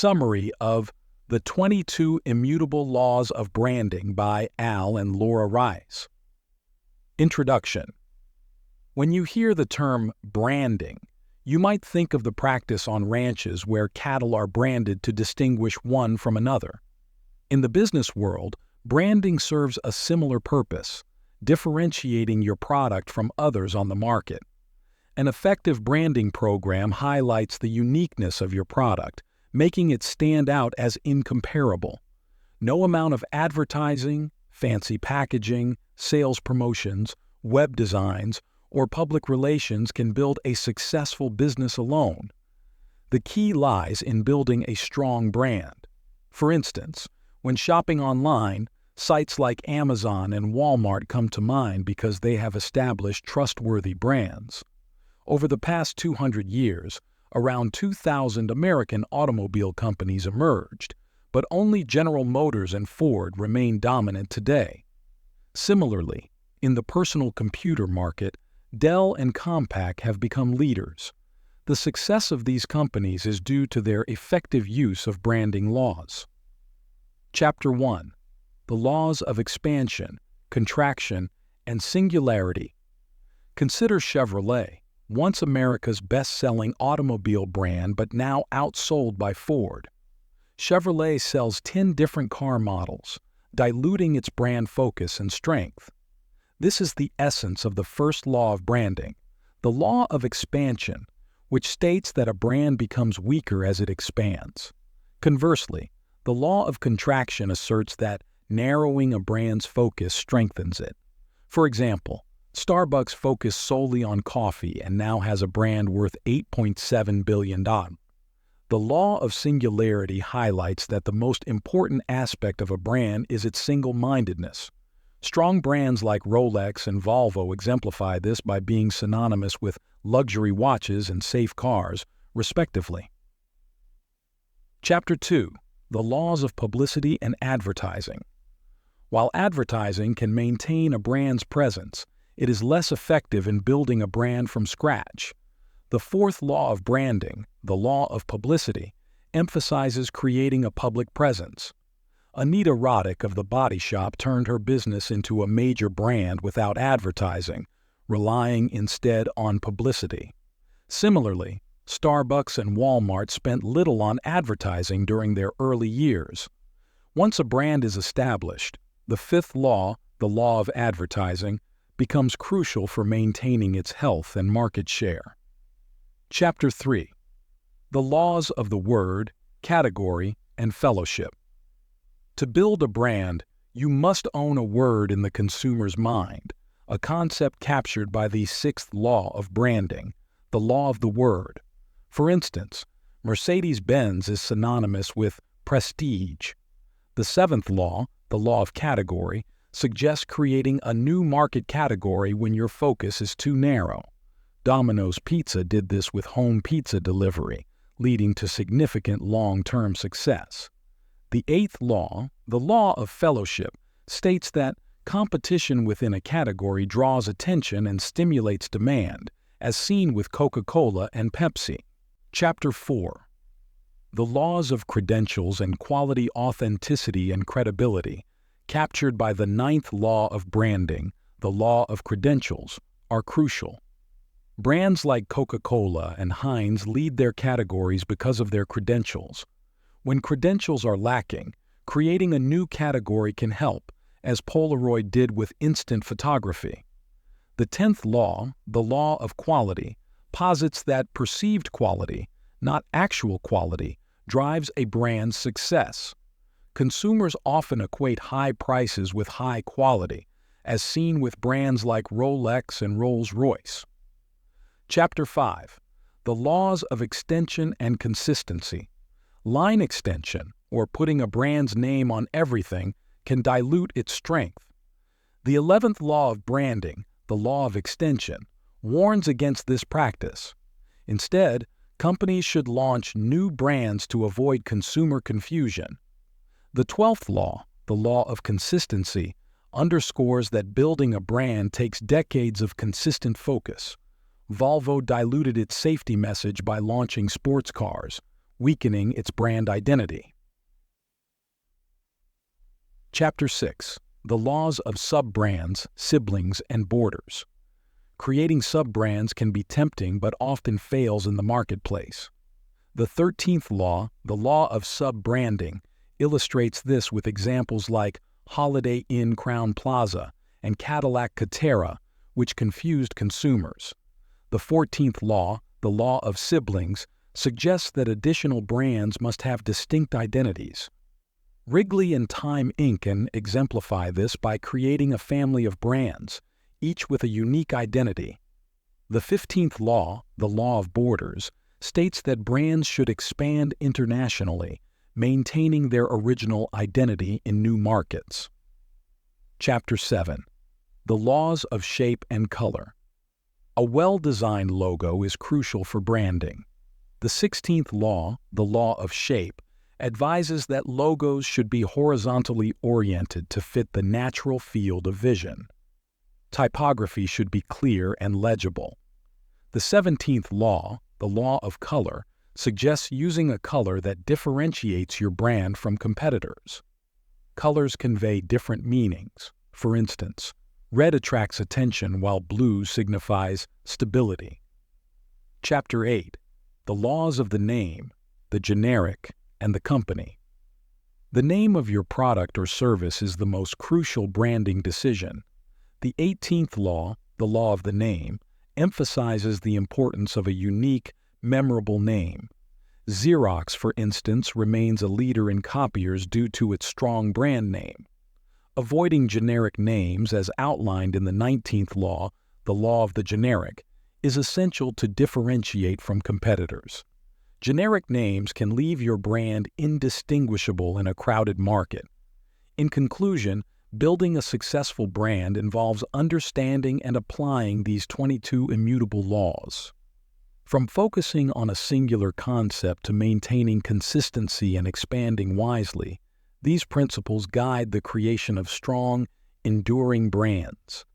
summary of The 22 Immutable Laws of Branding by Al and Laura Ries. Introduction. When you hear the term branding, you might think of the practice on ranches where cattle are branded to distinguish one from another. In the business world, branding serves a similar purpose, differentiating your product from others on the market. An effective branding program highlights the uniqueness of your product, making it stand out as incomparable. No amount of advertising, fancy packaging, sales promotions, web designs, or public relations can build a successful business alone. The key lies in building a strong brand. For instance, when shopping online, sites like Amazon and Walmart come to mind because they have established trustworthy brands. Over the past 200 years, around 2,000 American automobile companies emerged, but only General Motors and Ford remain dominant today. Similarly, in the personal computer market, Dell and Compaq have become leaders. The success of these companies is due to their effective use of branding laws. Chapter 1. The Laws of Expansion, Contraction, and Singularity. Consider Chevrolet, once America's best-selling automobile brand but now outsold by Ford. Chevrolet sells 10 different car models, diluting its brand focus and strength. This is the essence of the first law of branding, the law of expansion, which states that a brand becomes weaker as it expands. Conversely, the law of contraction asserts that narrowing a brand's focus strengthens it. For example, Starbucks focused solely on coffee and now has a brand worth $8.7 billion. The law of singularity highlights that the most important aspect of a brand is its single-mindedness. Strong brands like Rolex and Volvo exemplify this by being synonymous with luxury watches and safe cars, respectively. Chapter 2. The Laws of Publicity and Advertising. While advertising can maintain a brand's presence, it is less effective in building a brand from scratch. The fourth law of branding, the law of publicity, emphasizes creating a public presence. Anita Roddick of The Body Shop turned her business into a major brand without advertising, relying instead on publicity. Similarly, Starbucks and Walmart spent little on advertising during their early years. Once a brand is established, the fifth law, the law of advertising, becomes crucial for maintaining its health and market share. Chapter 3. The Laws of the Word, Category, and Fellowship. To build a brand, you must own a word in the consumer's mind, a concept captured by the sixth law of branding, the law of the word. For instance, Mercedes-Benz is synonymous with prestige. The seventh law, the law of category, suggests creating a new market category when your focus is too narrow. Domino's Pizza did this with home pizza delivery, leading to significant long-term success. The eighth law, the law of fellowship, states that competition within a category draws attention and stimulates demand, as seen with Coca-Cola and Pepsi. Chapter 4. The Laws of Credentials and Quality, Authenticity, and Credibility, captured by the ninth law of branding, the law of credentials, are crucial. Brands like Coca-Cola and Heinz lead their categories because of their credentials. When credentials are lacking, creating a new category can help, as Polaroid did with instant photography. The 10th law, the law of quality, posits that perceived quality, not actual quality, drives a brand's success. Consumers often equate high prices with high quality, as seen with brands like Rolex and Rolls-Royce. Chapter 5. The Laws of Extension and Consistency. Line extension, or putting a brand's name on everything, can dilute its strength. The 11th law of branding, the law of extension, warns against this practice. Instead, companies should launch new brands to avoid consumer confusion. The 12th law, the law of consistency, underscores that building a brand takes decades of consistent focus. Volvo diluted its safety message by launching sports cars, weakening its brand identity. Chapter 6. The Laws of Sub-Brands, Siblings, and Borders. Creating sub-brands can be tempting but often fails in the marketplace. The 13th law, the law of sub-branding, illustrates this with examples like Holiday Inn Crowne Plaza and Cadillac Catera, which confused consumers. The 14th law, the law of siblings, suggests that additional brands must have distinct identities. Wrigley and Time Inc. exemplify this by creating a family of brands, each with a unique identity. The 15th law, the law of borders, states that brands should expand internationally, maintaining their original identity in new markets. Chapter 7. The Laws of Shape and Color. A well-designed logo is crucial for branding. The 16th law, the law of shape, advises that logos should be horizontally oriented to fit the natural field of vision. Typography should be clear and legible. The 17th law, the law of color, suggests using a color that differentiates your brand from competitors. Colors convey different meanings. For instance, red attracts attention while blue signifies stability. Chapter 8. The Laws of the Name, the Generic, and the Company. The name of your product or service is the most crucial branding decision. The 18th law, the law of the name, emphasizes the importance of a unique, memorable name. Xerox, for instance, remains a leader in copiers due to its strong brand name. Avoiding generic names, as outlined in the 19th law, the law of the generic, is essential to differentiate from competitors. Generic names can leave your brand indistinguishable in a crowded market. In conclusion, building a successful brand involves understanding and applying these 22 immutable laws. From focusing on a singular concept to maintaining consistency and expanding wisely, these principles guide the creation of strong, enduring brands.